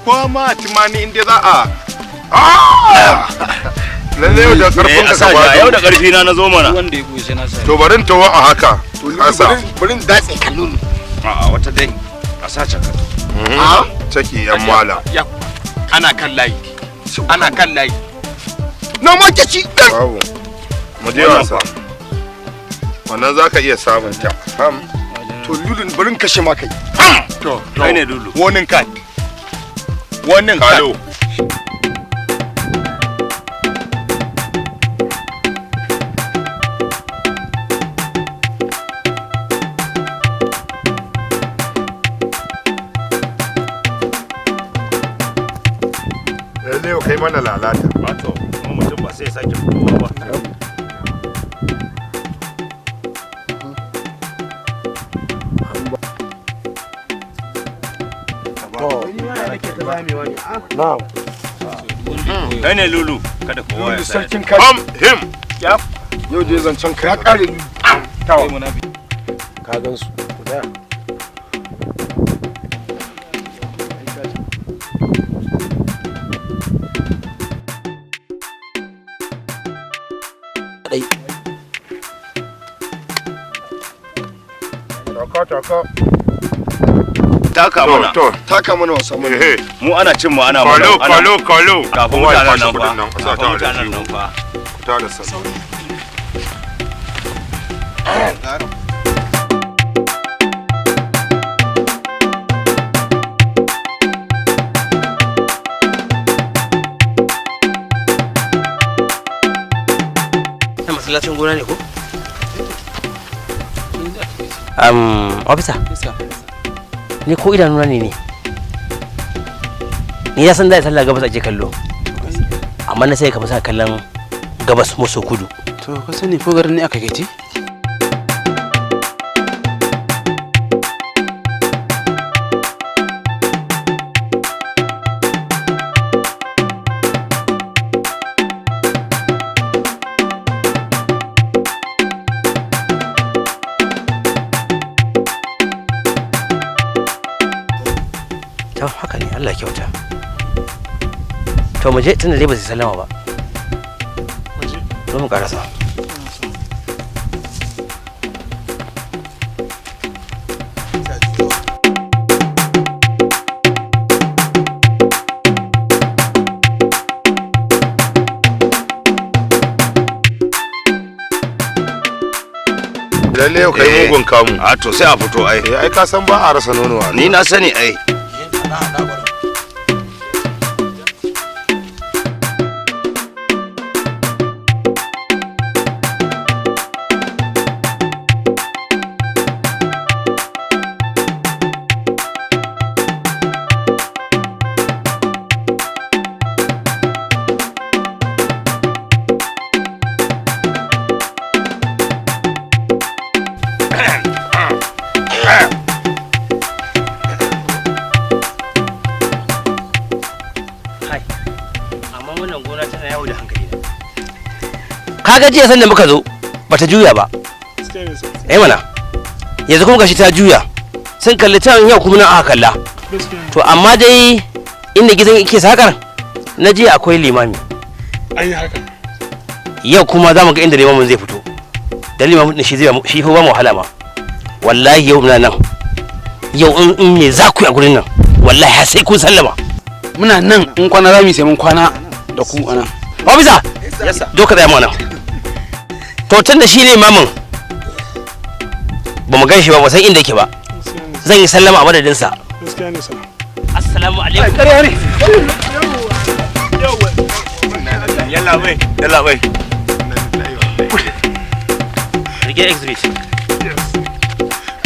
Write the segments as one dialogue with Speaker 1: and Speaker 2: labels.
Speaker 1: ko ma timani inda za a lalle yau da karfin ka ba
Speaker 2: yau da karfi na zo mana
Speaker 3: wanda ya goye na sai
Speaker 1: to barin tawo a haka barin datse kallon
Speaker 2: a wata dai a sace ka
Speaker 1: caki yan mala
Speaker 3: ana kan layi
Speaker 1: na make ci babu mu je wasa wannan zaka iya samun ta to lulun barin kashe ma kai
Speaker 2: to kai ne lulu
Speaker 1: wannan kan kalo Leo kai mana lalata.
Speaker 2: Wato, kuma mutum ba sai sake fitowa ba. Kai ne Lulu, kada kowa ya sai.
Speaker 1: Him.
Speaker 4: Ya. Yau dai zancen ka ya kare ni.
Speaker 3: Tawo munafi.
Speaker 4: Ka gan su. Guda.
Speaker 1: Taka mana.
Speaker 4: Taka mana wasa mana.
Speaker 2: Mu ana cin mu ana mana.
Speaker 1: Kalo.
Speaker 2: Kafin mutanen nan fa.
Speaker 1: Ta da sauri.
Speaker 5: Masallacin gona ne ko? Officer. Ni ko idanuna ne. Ni ya san da sallah gabas ake kallo. Amma na sai ka fasa kallon gabas maso kudu.
Speaker 3: To ka sani ko garin ne aka gaiti?
Speaker 5: To haka ne, Allah kyauta. To mu je tunda dai ba su sallama ba. Zo mu karasa.
Speaker 1: Lalle yau kai mugun kamu.
Speaker 2: A to sai a fito ai.
Speaker 1: Ai ka san ba a rasa nono
Speaker 2: Ni na sani ai.
Speaker 5: Kaga jiya sanda muka zo bata juya ba. Mana yanzu kuma gashi ta juya. Sun kalli can yau kuma nan aka kalla. To amma dai inda gidan yake sakar na jiya akwai limami.
Speaker 4: An yi haka.
Speaker 5: Yau kuma za mu ga inda limamin zai fito. Dan limamin shi zai shi fa ba mu wahala ma. Wallahi yau muna nan. Yau in me za ku yi a gurin nan? Wallahi sai kun sallama.
Speaker 3: Muna nan in kwana rami sai mun kwana da ku anan.
Speaker 5: Officer. Yes sir. Doka da mu nan. To tun da shi ne imamin ba mu gan shi ba san inda yake ba. Zan yi sallama a madadinsa.
Speaker 4: Gaskiya ne sa.
Speaker 5: Assalamu alaikum.
Speaker 3: Kariya ne.
Speaker 2: Yalla bai.
Speaker 5: Rike exhibit.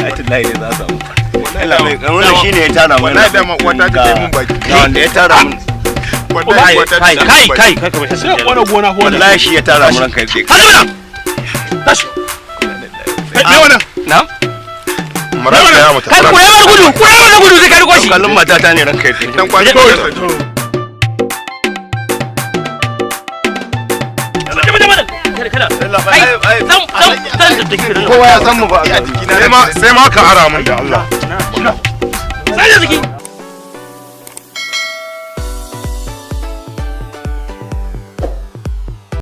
Speaker 2: Ai tullahi ne za su. Yalla bai. Wannan shine ya tara mu.
Speaker 1: Wallahi da wata ta kai mun baki.
Speaker 2: Wanda ya tara mu.
Speaker 5: Kai
Speaker 4: Sai wani gona ko
Speaker 2: Wallahi shi ya tara mu ranka yake.
Speaker 5: tashi.
Speaker 4: Me wannan?
Speaker 5: Na?
Speaker 1: Maraka ya mata.
Speaker 5: Kai koyar gudu sai ka riko shi.
Speaker 2: Kallon matata ne ranka yake.
Speaker 1: Dan kwashi
Speaker 5: Kowa
Speaker 1: ya san mu ba. Sai ma ka ara mun da Allah.
Speaker 5: Sai da ziki.